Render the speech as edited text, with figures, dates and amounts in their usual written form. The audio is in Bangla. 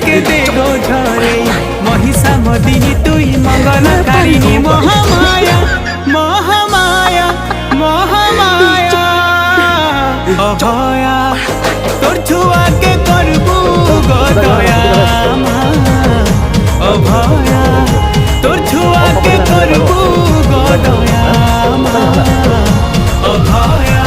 কেতে গো ঝরে মহিষা মদিনী তুই মঙ্গলকারিণী মহামায়া মহামায়া মহামায়া অভয়া তোর ছুয়াকে করবু গো দয়া মা অভয়া তোর ছুয়াকে করবু গো দয়া মা অভয়া